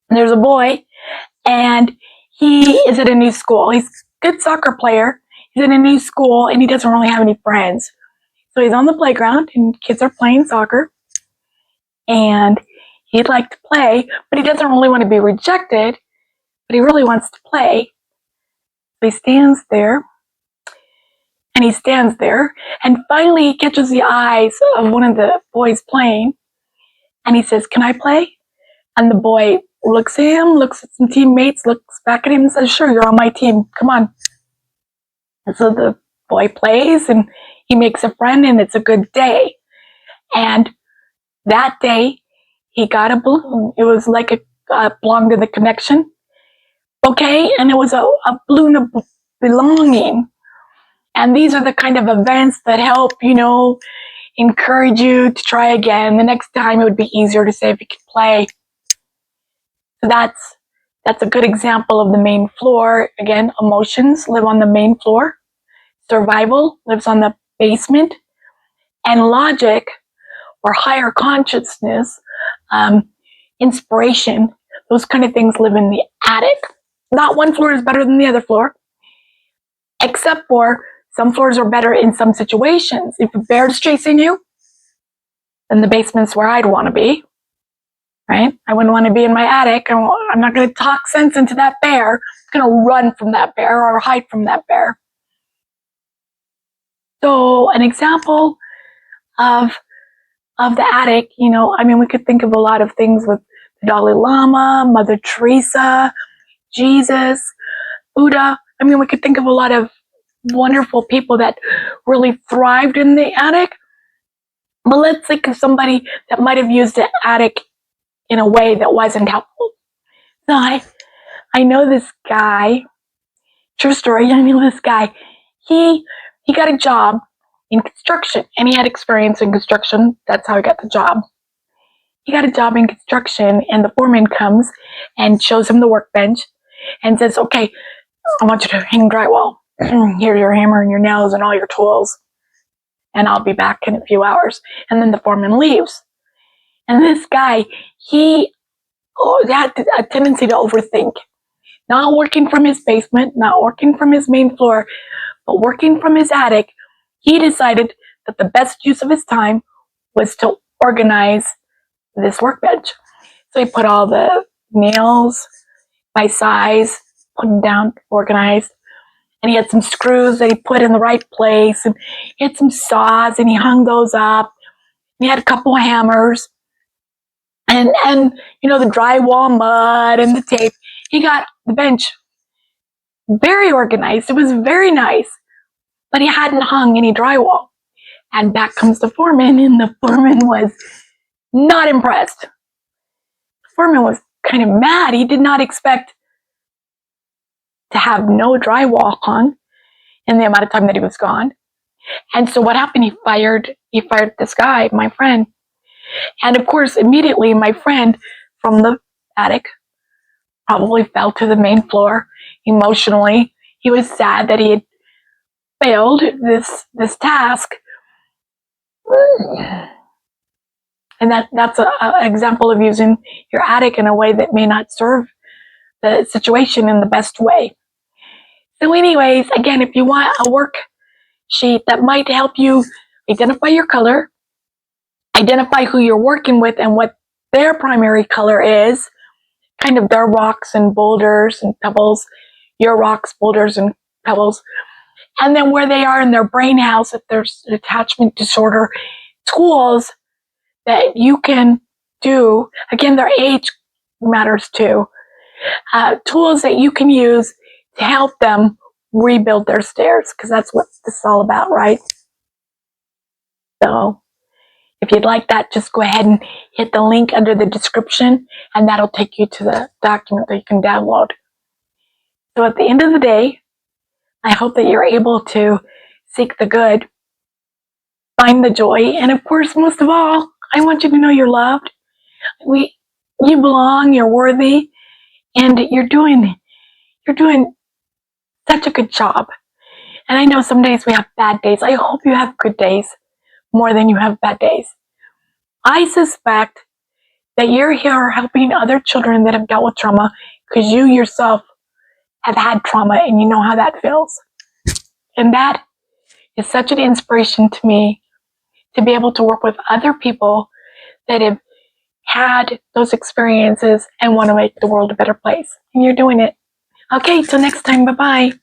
And there's a boy, and he is at a new school. He's a good soccer player. He's in a new school, and he doesn't really have any friends. So he's on the playground, and kids are playing soccer, and he'd like to play, but he doesn't really want to be rejected, but he really wants to play. So he stands there, and finally he catches the eyes of one of the boys playing, and he says, "Can I play?" And the boy looks at him, looks at some teammates, looks back at him and says, "Sure, you're on my team. Come on." And so the boy plays, and he makes a friend, and it's a good day. And that day, he got a balloon. It was like belonged to the connection. Okay, and it was a balloon of belonging. And these are the kind of events that help, encourage you to try again. The next time it would be easier to say if you could play. So that's a good example of the main floor. Again, emotions live on the main floor. Survival lives on the basement. And logic, or higher consciousness, inspiration, those kind of things live in the attic. Not one floor is better than the other floor, except for some floors are better in some situations. If a bear's chasing you, then the basement's where I'd want to be, right? I wouldn't want to be in my attic. I'm not going to talk sense into that bear. I'm going to run from that bear or hide from that bear. So an example of the attic, we could think of a lot of things with the Dalai Lama, Mother Teresa, Jesus, Buddha. We could think of a lot of wonderful people that really thrived in the attic. But let's think of somebody that might have used the attic in a way that wasn't helpful. So I know this guy, true story, I know this guy. He got a job in construction, and he had experience in construction. That's how he got the job. He got a job in construction, and the foreman comes and shows him the workbench and says, "Okay, I want you to hang drywall. Here's your hammer and your nails and all your tools, and I'll be back in a few hours." And then the foreman leaves. And this guy, he had a tendency to overthink. Not working from his basement, not working from his main floor, but working from his attic. He decided that the best use of his time was to organize this workbench. So he put all the nails by size, put them down, organized. And he had some screws that he put in the right place. And he had some saws, and he hung those up. And he had a couple of hammers. And the drywall mud and the tape. He got the bench very organized. It was very nice. But he hadn't hung any drywall. And back comes the foreman, and the foreman was not impressed. The foreman was kind of mad. He did not expect to have no drywall hung in the amount of time that he was gone. And so what happened? He fired this guy, my friend. And of course, immediately my friend from the attic probably fell to the main floor emotionally. He was sad that he had failed this task. And that's an example of using your attic in a way that may not serve the situation in the best way. So anyways, again, if you want a worksheet that might help you identify your color, identify who you're working with and what their primary color is, kind of their rocks and boulders and pebbles, your rocks, boulders, and pebbles, and then where they are in their brain house, if there's an attachment disorder, tools that you can do. Again, their age matters too. Tools that you can use to help them rebuild their stairs, because that's what this is all about, right? So if you'd like that, just go ahead and hit the link under the description, and that'll take you to the document that you can download. So at the end of the day, I hope that you're able to seek the good, find the joy, and of course, most of all, I want you to know you're loved. You belong, you're worthy, and you're doing such a good job. And I know some days we have bad days. I hope you have good days more than you have bad days. I suspect that you're here helping other children that have dealt with trauma because you yourself have had trauma and you know how that feels. And that is such an inspiration to me to be able to work with other people that have had those experiences and want to make the world a better place. And you're doing it. Okay, till next time. Bye-bye.